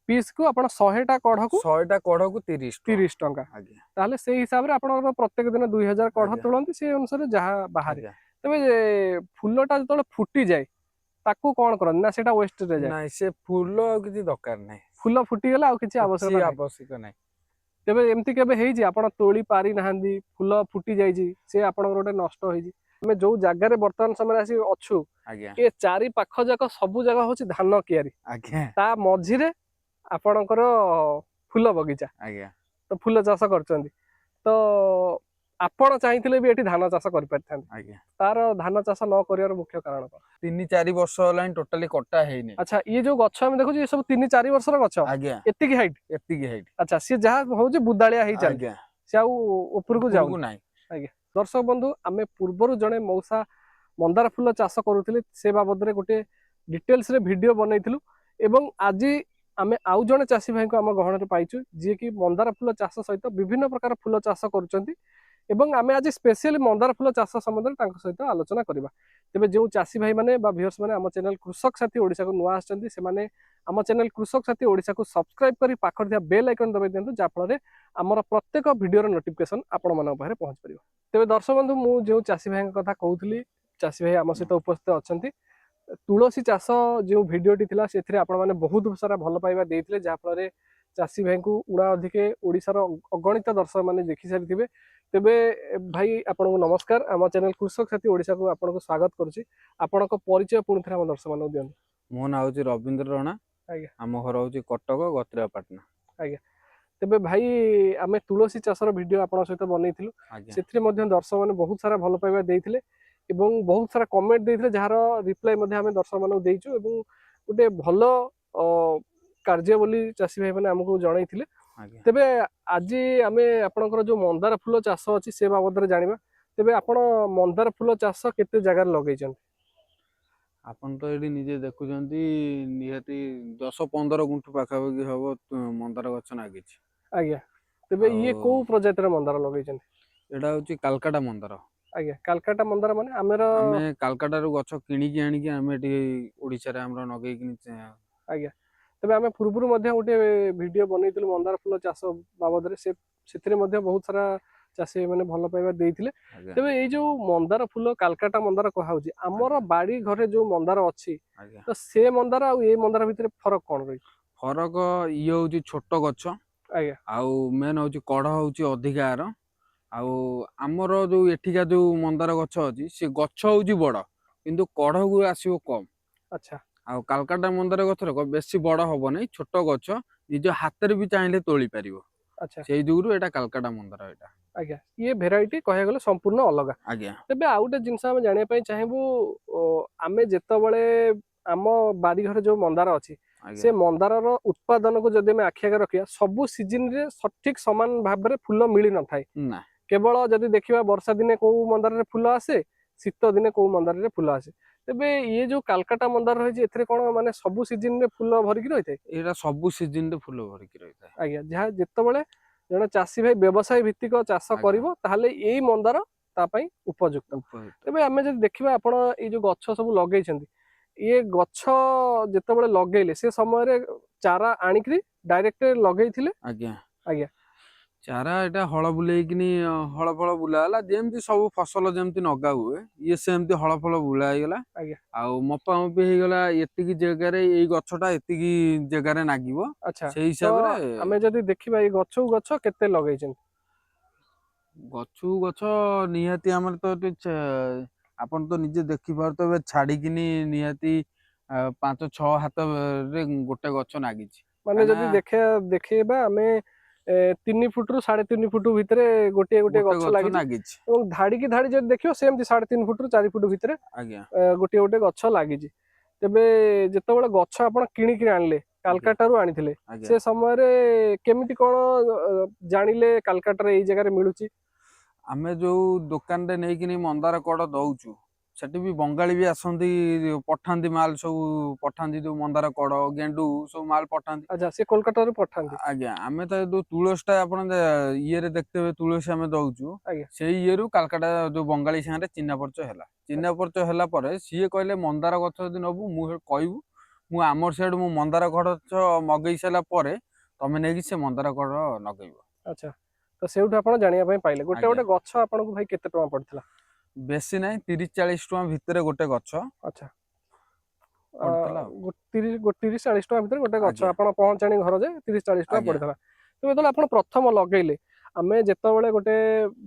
Piece को आपण 100टा कढ़ को 100टा कढ़ को 30 टंका आज्ञा ताले से हिसाब रे आपण प्रत्येक दिन 2000 कढ़ आज्ञा तुलंती से अनुसार जहाँ बाहर आज्ञा तबे फूलटा जो फुटी जाए ताकू कौन करन ना सेटा वेस्ट रे जाए नहीं से फूल किसी दरकार नहीं फूल फुटी गला आ किछि आवश्यकता नहीं आवश्यक नहीं तेबे एमती केबे हेई जे आपण तोली पारी नाहंदी फूल फुटी जाई जी से आपण गोटे नष्ट होई जी हमें जो जगह रे वर्तमान समय आसी अछु आज्ञा ए चारि पाख जाक सब जगह होची धान कियारी आज्ञा ता मझी रे आपणकर फूल बगीचा आज्ञा तो फूल चाष करचंदी तो आपण चाहिथिले भी एठी धान चाष कर परथान आज्ञा तार धान चाष न करियार मुख्य कारण कोन 3-4 वर्ष हलाइन टोटली कट्टा हेइनी अच्छा ये जो गछ हम देखु ये सब 3-4 वर्षर गछ आज्ञा एतिकी हाइट एतिकी हाइट अच्छा सी जहा होउची बुदालिया हेई चल आज्ञा से आउ ऊपर को जाउ नहीं आज्ञा दर्शक बंधु आमे पूर्वरु जणे मौसा मंदार फूल चाष करूथिले से बाबद रे गोटे डिटेल्स रे वीडियो बनैथिलु एवं आज आमे आउ जणे चासी भाई को आम गहण रे पाइछु जे कि मंदार फूल चाष सहित विभिन्न प्रकार फूल चाष करूचंती एवं आमे आज स्पेशली मंदार फूल चाष संबंध तांको सहित आलोचना करबा तेबे जो चासी भाई माने बा व्यूअर्स माने आम चैनल कृषक साथी ओडिसा को नुआ आछंती से माने आम चैनल कृषक साथी ओडिसा को सब्सक्राइब करी पाखर दिया बेल आइकन दबाई दियंतु जा फल रे हमर प्रत्येक वीडियो रो नोटिफिकेशन आपण मानक पाखरे पहुंच परिबो तेबे दर्शक बंधु मु जो चासी भाई कथा कहउथली चासी भाई आम सहित उपस्थित अछंती तुलसी चाष जो भिडटी थिला से आपण माने बहुत सारा भल पाइबा देइथिले जा फल रे चासी भाई को उड़ा अधिके ओडिसा रो अगणित दर्शक माने देखि सारिथिबे तेबे भाई आपन को नमस्कार आम चैनल कृषक साथी ओडिसा को आपन को स्वागत करूची आपन को परिचय पुणी थे आम दर्शक मानक दियन मो ना होची रविंद्र राणा आज्ञा आम घर होची कटक गत्रियापाटना आज्ञा तेबे भाई आमे तुलसी चाषर वीडियो आपन सहित बनैथिलु आज्ञा सेथि मध्य दर्शक माने बहुत सारा भल पाइबा देइथिले एवं बहुत सारा कमेंट देइथिले जहार रिप्लाई मध्य आमे दर्शक मानक देइछु एवं गोटे भल कार्य बोली चासी भाई माने हमकु जणाइथिले आज्ञा तेबे आज आमे आपनकर जो मंदार फूल चाष अछि से बाबद रे जानिबा तेबे आपण मंदार फूल चाष केते जगह लगैछन आपन तो एडी निजे देखुचंती निहाती 10-15 गुंठ पाखापाखि हबो मंदार गछ नागिछि आज्ञा तेबे ये को प्रजातिर मंदार लगैछन एडा होची कालकाटा मंदार आज्ञा कालकाटा मंदार माने आमेर आमे कालकाटा रु गछ किणी की आनी की आमे एटी ओडिसा रे हमरो नगै किनी आज्ञा तेबे आमे पूर्वरु मध्य गोटे वीडियो बनैतिलु मंदार फूल चाष बाबद रे से सेथिरे मध्य बहुत सारा चासी माने भल पाइबा देइथिले आज्ञा तेबे एई जो मंदार फूल कालकाटा मंदार कहा होची हमर बाड़ी घरे जो मंदार अछि आज्ञा तो से मंदार आ ए मंदार भितरे फरक कोन रही फरक इए होची छोट गछ आज्ञा आउ मेन होची कढ़ होची अधिकार आउ आमर जो एठिका जो मंदार गछ अछि से गछ होची बड़ किंतु कढ़ को आसीबो कम अच्छा आउ कालकाटा मंदार गछ रो बेसी बड़ होबो नै छोट गछ निज हाथ रे भी चाहिले तोली परिबो अच्छा सेई जुगुरु एटा कालकाटा मंदार एटा आज्ञा ये भेराइटी कहे गले संपूर्ण अलग आज्ञा तेबे आ गोटे जिनस आमे जानिया पई चाहेबु आमे जेतबळे आम बारी घरे जो मंदार अछि से मंदार रो उत्पादन को जदि में आखि आगे रखिया सब सीजन रे सठिक समान भाव रे फूल मिली न थाए ना केवल जदि देखिबा वर्षा दिने को मंदार रे फूल आसे शीत दिने को मंदार रे फूल आसे तेबे ये जो कालकाटा मंदार रही एथरे कोन माने सब सीजन रे फूल भरि कि रहिते एटा सब सीजन रे फूल भरि कि रहिता आज्ञा जहा जेतबळे जने चासी भाई व्यवसाय भित्तिक चाष करिवो ताहले एई मंदार ता पई उपयुक्त तेबे आमे जदि देखिबा आपण ए जो गच्छ सब लगै छथि ये गच्छ जेतबळे लगैले से समय रे चारा आनिकरी डायरेक्ट लगैथिले आज्ञा आज्ञा चारा एटा हळ बुलेइकिनी हळ फळ बुला होला जेमति सब फसल जेमति नगा हुए ये सेमति हळ फळ बुला हेगला आज्ञा आउ मपा मपी हेगला एतिकी जगह रे एई गछटा एतिकी जगह रे नागिबो अच्छा सेई हिसाब रे आमे जदि देखिबा ए गच्छ केते लगै छथि गछ निहाती हमर तो आपण तो निजे देखि पारतबे छाड़ीकिनी निहाती 5-6 हाथ रे गोटे गछ नागिछि माने जदि देखेबा आमे 3 फुट रु 3.5 फुट भितरे गोटे गोटे गछ लागिछि এবং धाड़ी की धाड़ी जदि देखियो सेम 3.5 फुट रु 4 फुट भितरे आज्ञा गोटे गोटे गछ लागिछि तेबे जेतबळे गछ आपण किणी कि आनले कालकाटा रु आनिथिले से समय रे केमिति कोन जानिले कालकाटा रे एई जगह रे मिलुची आमे जो दुकान रे नै किनी मंदार कड़ दउचु सेठी भी बंगाली भी आसंती पठांती माल सब पठांती जो मंदार कड़ गेंडू सब माल पठांती अच्छा से कोलकाता रे पठांती आज्ञा आमे त जो तुळसटा आपण ये रे देखते तुळसी आमे दउचु आज्ञा सेई ये रु कालकाटा जो बंगाली संगे चिन्हा परिचय हैला चिन्हा परिचय हैला परे सीए कहले मंदार गछ जदि नबु मु कहबु ମୁଁ ଆମର ସିଆଡୁ ମୁଁ ମନ୍ଦାର କଢ ଗଛ ମଗେଇ ସାରିଲା ପରେ ତମେ ନେଇକି ସେ ମନ୍ଦାର କଢ ଲଗେଇବ। ଆଚ୍ଛା, ତ ସେଇଠୁ ଆପଣ ଜାଣିବା ପାଇଁ ପାଇଲେ ଗୋଟେ ଆଜ୍ଞା। ଗୋଟେ ଗଛ ଆପଣଙ୍କୁ ଭାଇ କେତେ ଟଙ୍କା ପଡିଥିଲା? ବେଶୀ ନାହିଁ 30-40 ଟଙ୍କା ଭିତରେ ଗୋଟେ ଗଛ ଆଚ୍ଛା, ପଡିଥିଲା ଆଉ। 30-40 ଟଙ୍କା ଭିତରେ ଗୋଟେ ଗଛ ଆଜ୍ଞା ଆପଣ ପହଞ୍ଚାଣି ଘର ଯେ 30-40 ଟଙ୍କା ଆଜ୍ଞା ପଡିଥିଲା। ତ ଯେତେବେଳେ ଆପଣ ପ୍ରଥମ ଲଗେଇଲେ, ଆମେ ଯେତେବେଳେ ଗୋଟେ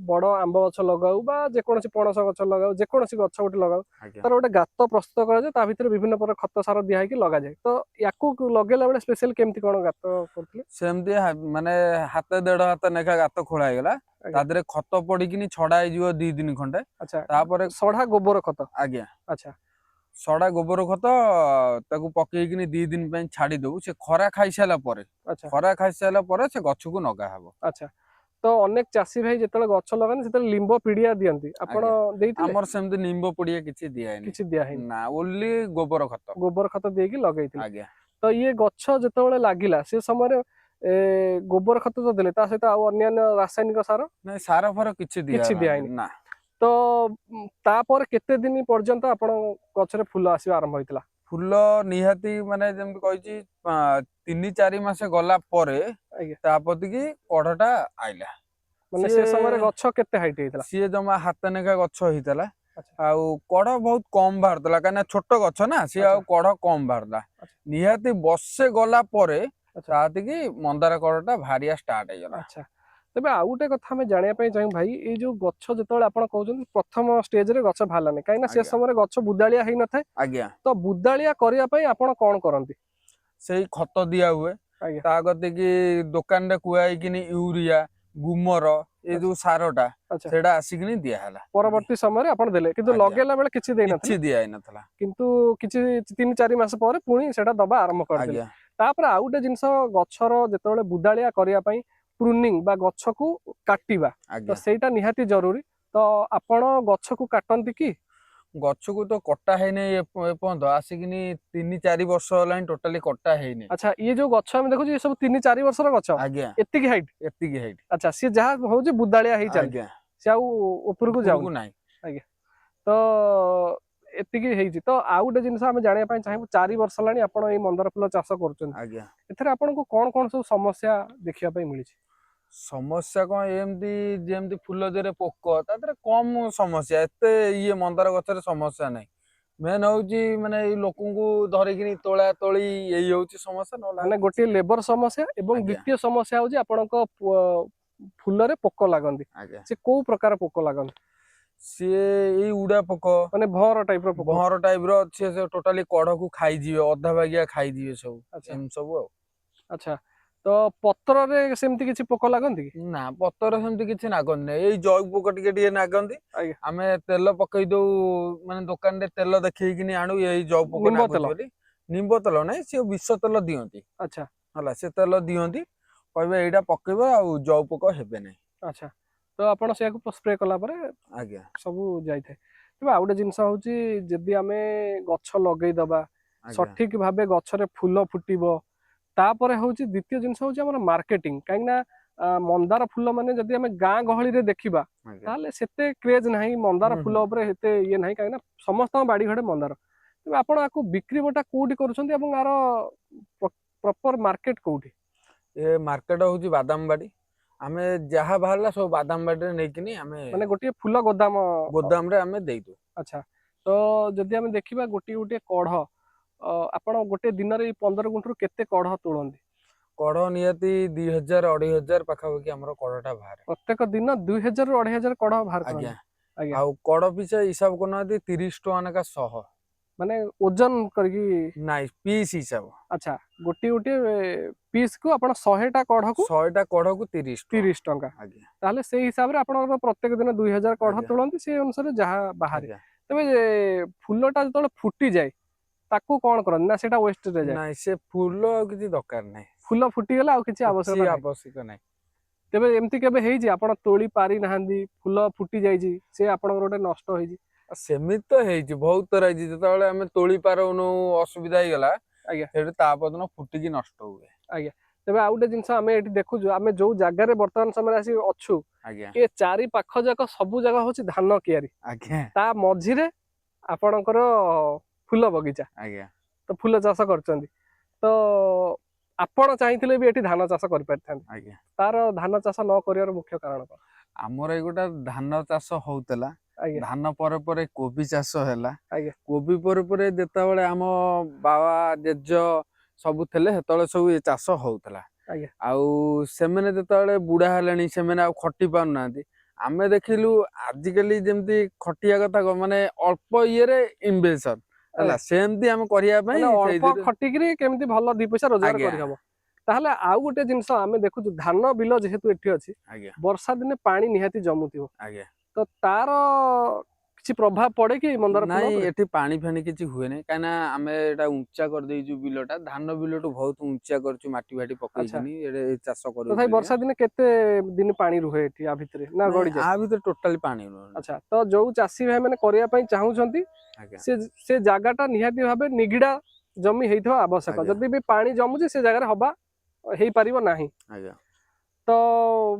ବଡ ଆମ୍ବ ଗଛ ଲଗାଉ ବା ଯେକୌଣସି ପଣସ ଗଛ ଲଗାଉ, ଯେକୌଣସି ଗଛ ଗୋଟେ ଲଗାଉ, ଆଜ୍ଞା। ତାର ଗୋଟେ ଗାତ ପ୍ରସ୍ତୁତ କରାଯାଏ, ତା ଭିତରେ ବିଭିନ୍ନ ପ୍ରକାର ଖତ ସାର ଦିଆ ହେଇକି ଲଗାଯାଏ। ତ ୟାକୁ ଲଗେଇଲା ବେଳେ ସ୍ପେଶାଲ କେମିତି କଣ ଗାତ କରୁଥିଲେ? ସେମିତି ମାନେ ହାତ 1.5 ହାତ ଲେଖା ଗାତ ଖୋଳା ହେଇଗଲା, ତା ଆଜ୍ଞା, ଦେହରେ ଖତ ପଡିକିନି ଛଡା ହେଇଯିବ 2 ଦିନ ଖଣ୍ଡେ। ଆଚ୍ଛା, ତାପରେ ସଢା ଗୋବର ଖତ। ଆଜ୍ଞା ଆଚ୍ଛା, ସଡା ଗୋବର ଖତ ତାକୁ ପକେଇକିନି 2 ଦିନ ପାଇଁ ଛାଡି ଦଉ। ସେ ଖରା ଖାଇସାରିଲା ପରେ, ଆଚ୍ଛା, ଖରା ଖାଇସାରିଲା ପରେ ସେ ଗଛକୁ ନଗା ହବ। ଆଚ୍ଛା। ତ ଅନେକ ଚାଷୀ ଭାଇ ଯେତେବେଳେ ଗଛ ଲଗାନ୍ତି ସେତେବେଳେ ଲିମ୍ବ ପିଡିଆ ଦିଅନ୍ତି, ଆପଣ ଆଜ୍ଞା ଦେଇଥିଲେ? ଆମର ସେମିତି ନିମ୍ବ ପଡିଆ କିଛି ଦିଆହେଇନି, କିଛି ଦିଆ ହେଇନି, ନା ଓନ୍ଲି ଗୋବର ଖତ। ଗୋବର ଖତ ଦେଇକି ଲଗେଇଥିଲେ। ଆଜ୍ଞା ତ ଇଏ ଗଛ ଯେତେବେଳେ ଲାଗିଲା ସେ ସମୟରେ ଗୋବର ଖତ ତ ଦେଲେ, ତା ସହିତ ଆଉ ଅନ୍ୟାନ୍ୟ ରାସାୟନିକ ସାର ନାଇଁ ସାର ଫାର କିଛି କିଛି ଦିଆହେଲା ଦିଆହେଇନି। ନା। ତ ତାପରେ କେତେ ଦିନ ପର୍ଯ୍ୟନ୍ତ ଆପଣ ଗଛରେ ଫୁଲ ଆସିବା ଆରମ୍ଭ ହେଇଥିଲା? ଫୁଲ ନିହାତି ମାନେ ଯେମିତି କହିଛି 3-4 ମାସ ଗଲା ପରେ ଆଜ୍ଞା, ତାପତିକି କଢଟା ଆଇଲା। ମାନେ ସିଏ ସେ ସମୟରେ ଗଛ କେତେ ହାଇଟ୍ ହେଇଥିଲା? ସିଏ ଜମା ହାତ ନେଖା ଗଛ ହେଇଥିଲା। ଆଚ୍ଛା, ଆଉ କଢ ବହୁତ କମ ବାହାରୁଥିଲା, କାହିଁକିନା ଛୋଟ ଗଛ ନା, ସିଏ ଆଚ୍ଛା, ଆଉ କଢ କମ ବାହାରିଲା। ଆଚ୍ଛା, ନିହାତି ବର୍ଷେ ଗଲା ପରେ ଆଚ୍ଛା, ତାତିକି ମନ୍ଦାର କଢଟା ବାହାରିବା ଷ୍ଟାର୍ଟ ହେଇଗଲା। ଆଚ୍ଛା। ତେବେ ଆଉ ଗୋଟେ କଥା ଆମେ ଜାଣିବା ପାଇଁ ଚାହିଁବୁ ଭାଇ, ଏଇ ଯୋଉ ଗଛ ଯେତେବେଳେ ଆପଣ କହୁଛନ୍ତି ପ୍ରଥମ ଷ୍ଟେଜରେ ଗଛ ବାହାରିଲାନି, କାହିଁକିନା ସେ ଆଜ୍ଞା ସମୟରେ ଗଛ ବୁଦାଳିଆ ହେଇନଥାଏ। ଆଜ୍ଞା ତ ବୁଦାଳିଆ କରିବା ପାଇଁ ଆପଣ କଣ କରନ୍ତି? ସେଇ ଖତ ଦିଆ ହୁଏ। ଆଜ୍ଞା, ତା କତିକି ଦୋକାନରେ କୁହା ହେଇକିନି ୟୁରିଆ, ଗୁମର, ଏଇ ଆଚ୍ଛା, ଯୋଉ ସାରଟା ଆଚ୍ଛା। ସେଇଟା ଆସିକିନି ଦିଆହେଲା। ପରବର୍ତ୍ତୀ ସମୟରେ ଆପଣ ଦେଲେ, କିନ୍ତୁ ଆଜ୍ଞା ଲଗେଇଲା ବେଳେ କିଛି ଦେଇନଥିଲେ। କିଛି ଦିଆ ହେଇନଥିଲା। କିନ୍ତୁ କିଛି 3-4 ମାସ ପରେ ପୁଣି ସେଟା ଦବା ଆରମ୍ଭ କରିଦେଲେ। ଆଜ୍ଞା ତାପରେ ଆଉ ଗୋଟେ ଜିନିଷ, ଗଛର ଯେତେବେଳେ ବୁଦାଳିଆ କରିବା ପାଇଁ ପ୍ରୁନିଂ ବା ଗଛକୁ କାଟିବା, ତ ଆଜ୍ଞା ସେଇଟା ନିହାତି ଜରୁରୀ। ତ ଆପଣ ଗଛକୁ କାଟନ୍ତି କି? ଗଛକୁ ତ କଟା ହେଇନି ଏପର୍ଯ୍ୟନ୍ତ, ଆସିକିନି 3-4 ବର୍ଷ ହେଲାଣି ଟୋଟାଲି କଟା ହେଇନି। ଆଚ୍ଛା, ଇଏ ଯୋଉ ଗଛ ଆମେ ଦେଖୁଛୁ ଏ ସବୁ 3-4 ବର୍ଷର ଗଛ, ଆଜ୍ଞା ଏତିକି ହାଇଟ୍। ଏତିକି ହେଇଟି। ଆଚ୍ଛା, ସିଏ ଯାହା ହଉଛି ବୁଦାଳିଆ ହେଇ ଚାଲିଛି, ଆଜ୍ଞା ସେ ଆଉ ଉପରକୁ ଯାଉନି। ନାହିଁ। ଆଜ୍ଞା, ତ ଏତିକି ହେଇଛି। ତ ଆଉ ଗୋଟେ ଜିନିଷ ଆମେ ଜାଣିବା ପାଇଁ ଚାହିଁବୁ, 4 ବର୍ଷ ହେଲାଣି ଆପଣ ଏଇ ମନ୍ଦାର ଫୁଲ ଚାଷ କରୁଛନ୍ତି, ଆଜ୍ଞା ଏଥିରେ ଆପଣଙ୍କୁ କଣ କଣ ସବୁ ସମସ୍ୟା ଦେଖିବା ପାଇଁ ମିଳିଛି? ସମସ୍ୟା କଣ, ଏମିତି ଯେମିତି ଫୁଲ ଦେହରେ ପୋକ, ତା ଦେହରେ କମ ସମସ୍ୟା, ଏତେ ଇଏ ମନ୍ଦାର ଗଛରେ ସମସ୍ୟା ନାହିଁ। ମେନ୍ ହଉଛି ମାନେ ଏଇ ଲୋକଙ୍କୁ ଧରିକିନି ତୋଳା ତୋଳି ଏଇ ହଉଛି ସମସ୍ୟା, ନହେଲେ ଆଉ ମାନେ କିଛି ଗୋଟିଏ ନାହିଁ। ଲେବର ସମସ୍ୟା, ଏବଂ ଆଜ୍ଞା ଦ୍ଵିତୀୟ ସମସ୍ୟା ହଉଛି ଆପଣଙ୍କ ଫୁଲରେ ପୋକ ଲାଗନ୍ତି। ଆଜ୍ଞା ସେ କୋଉ ପ୍ରକାର ପୋକ ଲାଗନ୍ତି? ସିଏ ଏଇ ଉଡା ପୋକ, ମାନେ ଭଅଁର ଟାଇପ ର ପୋକ? ଭଅଁର ଟାଇପ ର, ସିଏ ସେ ଟୋଟାଲି କଢକୁ ଖାଇଯିବେ, ଅଧା ଭାଗିଆ ଖାଇଯିବେ ସବୁ, ଆଚ୍ଛା, ଏମିତି ସବୁ ଆଉ। ଆଚ୍ଛା। ତ ପତ୍ରରେ ସେମିତି କିଛି ପୋକ ଲାଗନ୍ତି କି? ନା ପତ୍ର ସେମିତି କିଛି ନାଗନ୍ତି ନାହିଁ, ଏଇ ଜଇ ପୋକ ଟିକେ ଟିକେ ନାଗନ୍ତି। ଆଜ୍ଞା, ଆମେ ତେଲ ପକେଇ ଦଉ, ମାନେ ଦୋକାନରେ ତେଲ ଦେଖେଇକିନି ଆଣୁ, ଏଇ ଜଉ ପୋକ ନିମ୍ବ ତେଲ? ନାଗୁଛି ବୋଲି। ନିମ୍ବ ତେଲ ନାଇଁ, ସିଏ ବିଷ ତେଲ ଦିଅନ୍ତି। ଆଚ୍ଛା, ହେଲା, ସେ ତେଲ ଦିଅନ୍ତି, କହିବେ ଏଇଟା ପକେଇବ ଆଉ ଜଉ ପୋକ ହେବେ ନାହିଁ। ଆଚ୍ଛା। ତ ଆପଣ ସେଇଆକୁ ସ୍ପ୍ରେ କଲା ପରେ ଆଜ୍ଞା ସବୁ ଯାଇଥାଏ। ତେବେ ଆଉ ଗୋଟେ ଜିନିଷ ହଉଛି, ଯଦି ଆମେ ଗଛ ଲଗେଇଦବା, ଆଜ୍ଞା ସଠିକ ଭାବେ ଗଛରେ ଫୁଲ ଫୁଟିବ, ତାପରେ ହଉଛି ଦ୍ଵିତୀୟ ଜିନିଷ ହଉଛି ଆମର ମାର୍କେଟିଂ। କାହିଁକି ନା ମନ୍ଦାର ଫୁଲ ମାନେ ଯଦି ଆମେ ଗାଁ ଗହଳିରେ ଦେଖିବା, ଆଜ୍ଞା ତାହେଲେ ସେତେ କ୍ରେଜ ନାହିଁ ମନ୍ଦାର ହୁଁ ଫୁଲ ହୁଁ ଉପରେ, ଏତେ ଇଏ ନାହିଁ, କାହିଁକି ନା ସମସ୍ତଙ୍କ ବାଡି ଘରେ ମନ୍ଦାର। ତେବେ ଆପଣ ଆକୁ ବିକ୍ରି ବଟା କୋଉଠି କରୁଛନ୍ତି, ଏବଂ ଆର ପ୍ରପର ମାର୍କେଟ କୋଉଠି? ଏ ମାର୍କେଟ ହଉଛି ବାଦାମବାଡି। ଆମେ ଯାହା ବାହାରିଲା ସବୁ ବାଦାମବାଡିରେ ନେଇକିନି ଆମେ ମାନେ ଗୋଟିଏ ଫୁଲ ଗୋଦାମ। ଗୋଦାମରେ ଆମେ ଦେଇଦଉ। ଆଚ୍ଛା, ତ ଯଦି ଆମେ ଦେଖିବା ଗୋଟିଏ ଗୋଟିଏ କଢ, ଆପଣ ଗୋଟେ ଦିନରେ ଏଇ 15 ଗୁଣ୍ଠରୁ କେତେ କଢ ତୋଳନ୍ତି? କଢ ନିହାତି 2000-2500 ପାଖାପାଖି ଆମର କଢଟା ବାହାରେ। ପ୍ରତ୍ୟେକ ଦିନ 2000 ରୁ 2500 କଢ ବାହାର ଆଜ୍ଞା କରନ୍ତି? ଆଜ୍ଞା, ଆଉ କଢ ପିଛା ହିସାବ କରୁନାହାନ୍ତି 30 ଟଙ୍କା ଲେଖା ଶହ। ମାନେ ଓଜନ କରିକି? ନାଇଁ ପିସ୍ ହିସାବ। ଆଚ୍ଛା, ଗୋଟିଏ ଗୋଟିଏ ପିସ୍ କୁ ଆପଣ 100ଟା କଢକୁ 100ଟା କଢକୁ 30 ଟଙ୍କା। 30 ଟଙ୍କା। ଆଜ୍ଞା ତାହେଲେ ସେଇ ହିସାବରେ ଆପଣଙ୍କର ପ୍ରତ୍ୟେକ ଦିନ 2000 କଢ ଆଜ୍ଞା ତୋଳନ୍ତି, ସେଇ ଅନୁସାରେ ଯାହା ବାହାରେ। ଆଜ୍ଞା ତେବେ ଫୁଲଟା ଯେତେବେଳେ ଫୁଟିଯାଏ, ତାକୁ କଣ କରନ୍ତି, ନା ସେଇଟା ୱେଷ୍ଟରେ ଯାଏ? ନାଇଁ ସେ ଫୁଲ ଆଉ କିଛି ଦରକାର ନାହିଁ, ଫୁଲ ଫୁଟିଗଲେ ଆଉ କିଛି ଆବଶ୍ୟକତା ନାହିଁ। ଆବଶ୍ୟକ ନାହିଁ। ତେବେ ଏମିତି କେବେ ହେଇଛି ଆପଣ ତୋଳି ପାରି ନାହାନ୍ତି, ଫୁଲ ଫୁଟି ଯାଇଛି, ସେ ଆପଣଙ୍କର ଗୋଟେ ନଷ୍ଟ ହେଇଛି? ସେମିତି ତ ହେଇଛି, ବହୁତ ଥର ହେଇଛି। ଯେତେବେଳେ ଆମେ ତୋଳି ପାରୁନୁ, ଅସୁବିଧା ହେଇଗଲା, ଆଜ୍ଞା, ସେଠୁ ତା ପରଦିନ ଫୁଟିକି ନଷ୍ଟ ହୁଏ। ଆଜ୍ଞା। ତେବେ ଆଉ ଗୋଟେ ଜିନିଷ ଆମେ ଏଠି ଦେଖୁଛୁ, ଆମେ ଯୋଉ ଜାଗାରେ ବର୍ତ୍ତମାନ ସମୟରେ ଆସି ଅଛୁ, ଆଜ୍ଞା ଏ ଚାରି ପାଖ ଯାକ ସବୁ ଜାଗା ହଉଛି ଧାନ କିଆରି, ଆଜ୍ଞା ତା ମଝିରେ ଆପଣଙ୍କର ଫୁଲ ବଗିଚା। ଆଜ୍ଞା ତ ଫୁଲ ଚାଷ କରୁଛନ୍ତି ତ ଆପଣ ଚାହିଁଥିଲେ ବି ଏଠି ଧାନ ଚାଷ କରିପାରିଥାନ୍ତେ ଆଜ୍ଞା ତାର ଧାନ ଚାଷ ନ କରିବାର ମୁଖ୍ୟ କାରଣ କଣ? ଆମର ଏଇଗୋଟା ଧାନ ଚାଷ ହଉଥିଲା ଆଜ୍ଞା ଧାନ ପରେ ପରେ କୋବି ଚାଷ ହେଲା ଆଜ୍ଞା କୋବି ପରେ ପରେ ଯେତେବେଳେ ଆମ ବାବା ଜେଜ ସବୁ ଥିଲେ ସେତେବେଳେ ସବୁ ଏ ଚାଷ ହଉଥିଲା ଆଜ୍ଞା ଆଉ ସେମାନେ ଯେତେବେଳେ ବୁଢା ହେଲେଣି ସେମାନେ ଆଉ ଖଟି ପାରୁନାହାନ୍ତି ଆମେ ଦେଖିଲୁ ଆଜିକାଲି ଯେମିତି ଖଟିଆ କଥା ମାନେ ଅଳ୍ପ ଇଏରେ ଇନଭେସନ ହେଲା ଆଜ୍ଞା ସେମିତି ଆମେ କରିବା ପାଇଁ ମାନେ ଅଳ୍ପ ସେଇଥିରେ ଖଟିକିରି କେମିତି ଭଲ ଦି ପଇସା ରୋଜଗାର ଆଜ୍ଞା କରିହବ। ତାହେଲେ ଆଉ ଗୋଟେ ଜିନିଷ ଆମେ ଦେଖୁଛୁ ଧାନ ବିଲ ଯେହେତୁ ଏଠି ଅଛି ଆଜ୍ଞା ବର୍ଷା ଦିନେ ପାଣି ନିହାତି ଜମୁଥିବ ଆଜ୍ଞା ତ ତାର କିଛି ପ୍ରଭାବ ପଡେ କି ମନ୍ଦାର ଫୁଲ ନାଇଁ ଉପରେ? ଏଠି ପାଣି ଫାଣି କିଛି ହୁଏନି କାହିଁକିନା ଆମେ ଏଇଟା ଉଞ୍ଚା କରିଦେଇଛୁ ବିଲଟା ଧାନ ବିଲଠୁ ବହୁତ ଉଞ୍ଚା କରିଛୁ ମାଟି ଫାଟି ଆଚ୍ଛା ପକେଇକିନି ଏଠି ଚାଷ କରିବୁ ତଥାପି ବୋଲି ବର୍ଷା ଦିନେ କେତେ ଦିନ ପାଣି ରୁହେ ଏଠି ଆ ଭିତରେ ନା ନାଇଁ ଗଡିଯାଏ? ଆ ଭିତରେ ଟୋଟାଲି ପାଣି ରହୁନି ଆଚ୍ଛା ତ ଯୋଉ ଚାଷୀ ଭାଇ ମାନେ କରିବା ପାଇଁ ଚାହୁଁଛନ୍ତି ଆଜ୍ଞା ସେ ଜାଗାଟା ନିହାତି ଭାବେ ନିଗିଡା ଜମି ହେଇଥିବା ଆବଶ୍ୟକ ଆଜ୍ଞା ଯଦି ବି ପାଣି ଜମୁଛି ସେ ଜାଗାରେ ହବା ହେଇପାରିବ ନାହିଁ। ଆଜ୍ଞା ତ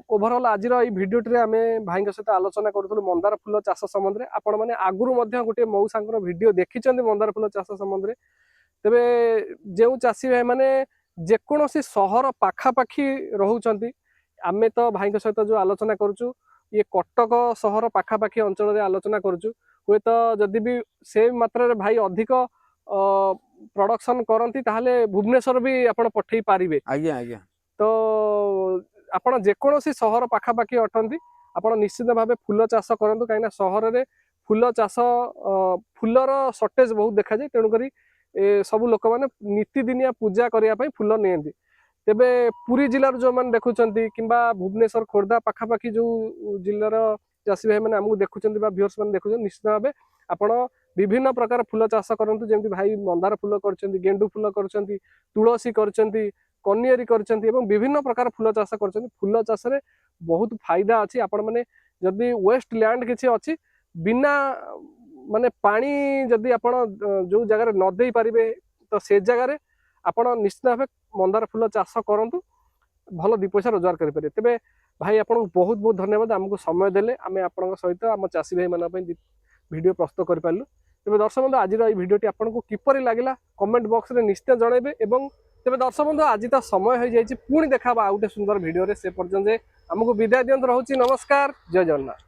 ଓଭରଅଲ ଆଜିର ଏଇ ଭିଡିଓଟିରେ ଆମେ ଭାଇଙ୍କ ସହିତ ଆଲୋଚନା କରୁଥିଲୁ ମନ୍ଦାର ଫୁଲ ଚାଷ ସମ୍ବନ୍ଧରେ ଆପଣ ମାନେ ଆଗରୁ ମଧ୍ୟ ଗୋଟିଏ ମଉସାଙ୍କର ଭିଡିଓ ଦେଖିଛନ୍ତି ମନ୍ଦାର ଫୁଲ ଚାଷ ସମ୍ବନ୍ଧରେ ତେବେ ଯେଉଁ ଚାଷୀ ଭାଇ ମାନେ ଯେକୌଣସି ସହର ପାଖାପାଖି ରହୁଛନ୍ତି ଆମେ ତ ଭାଇଙ୍କ ସହିତ ଯୋଉ ଆଲୋଚନା କରୁଛୁ ଇଏ କଟକ ସହର ପାଖାପାଖି ଅଞ୍ଚଳରେ ଆଲୋଚନା କରୁଛୁ ହୁଏତ ଯଦି ବି ସେ ମାତ୍ରାରେ ଭାଇ ଅଧିକ ପ୍ରଡକ୍ସନ କରନ୍ତି ତାହେଲେ ଭୁବନେଶ୍ୱର ବି ଆପଣ ପଠେଇ ପାରିବେ ଆଜ୍ଞା ଆଜ୍ଞା ତ ଆପଣ ଯେକୌଣସି ସହର ପାଖାପାଖି ଅଟନ୍ତି ଆପଣ ନିଶ୍ଚିତ ଭାବେ ଫୁଲ ଚାଷ କରନ୍ତୁ କାହିଁକିନା ସହରରେ ଫୁଲ ଚାଷ ଫୁଲର ସର୍ଟେଜ ବହୁତ ଦେଖାଯାଏ ତେଣୁକରି ସବୁ ଲୋକମାନେ ନୀତିଦିନିଆ ପୂଜା କରିବା ପାଇଁ ଫୁଲ ନିଅନ୍ତି ତେବେ ପୁରୀ ଜିଲ୍ଲାରୁ ଯୋଉମାନେ ଦେଖୁଛନ୍ତି କିମ୍ବା ଭୁବନେଶ୍ୱର ଖୋର୍ଦ୍ଧା ପାଖାପାଖି ଯୋଉ ଜିଲ୍ଲାର ଚାଷୀ ଭାଇ ମାନେ ଆମକୁ ଦେଖୁଛନ୍ତି ବା ଭିଉର୍ସ ମାନେ ଦେଖୁଛନ୍ତି ନିଶ୍ଚିତ ଭାବେ ଆପଣ ବିଭିନ୍ନ ପ୍ରକାର ଫୁଲ ଚାଷ କରନ୍ତୁ ଯେମିତି ଭାଇ ମନ୍ଦାର ଫୁଲ କରିଛନ୍ତି ଗେଣ୍ଡୁ ଫୁଲ କରିଛନ୍ତି ତୁଳସୀ କରିଛନ୍ତି କନିଆରୀ କରିଛନ୍ତି ଏବଂ ବିଭିନ୍ନ ପ୍ରକାର ଫୁଲ ଚାଷ କରିଛନ୍ତି ଫୁଲ ଚାଷରେ ବହୁତ ଫାଇଦା ଅଛି ଆପଣ ମାନେ ଯଦି ୱେଷ୍ଟ ଲ୍ୟାଣ୍ଡ କିଛି ଅଛି ବିନା ମାନେ ପାଣି ଯଦି ଆପଣ ଯୋଉ ଜାଗାରେ ନ ଦେଇ ପାରିବେ ତ ସେ ଜାଗାରେ ଆପଣ ନିଶ୍ଚିତ ଭାବେ ମନ୍ଦାର ଫୁଲ ଚାଷ କରନ୍ତୁ ଭଲ ଦି ପଇସା ରୋଜଗାର କରିପାରିବେ ତେବେ ଭାଇ ଆପଣଙ୍କୁ ବହୁତ ବହୁତ ଧନ୍ୟବାଦ ଆମକୁ ସମୟ ଦେଲେ ଆମେ ଆପଣଙ୍କ ସହିତ ଆମ ଚାଷୀ ଭାଇ ମାନଙ୍କ ପାଇଁ ଭିଡିଓ ପ୍ରସ୍ତୁତ କରିପାରିଲୁ ତେବେ ଦର୍ଶକ ବନ୍ଧୁ ଆଜିର ଏହି ଭିଡିଓଟି ଆପଣଙ୍କୁ କିପରି ଲାଗିଲା କମେଣ୍ଟ ବକ୍ସରେ ନିଶ୍ଚୟ ଜଣାଇବେ ଏବଂ ତେବେ ଦର୍ଶକ ବନ୍ଧୁ ଆଜି ତ ସମୟ ହେଇଯାଇଛି ପୁଣି ଦେଖା ହବା ଆଉ ଗୋଟେ ସୁନ୍ଦର ଭିଡିଓରେ ସେ ପର୍ଯ୍ୟନ୍ତ ଆମକୁ ବିଦାୟ ଦିଅନ୍ତୁ ରହୁଛି ନମସ୍କାର ଜୟ ଜଗନ୍ନାଥ।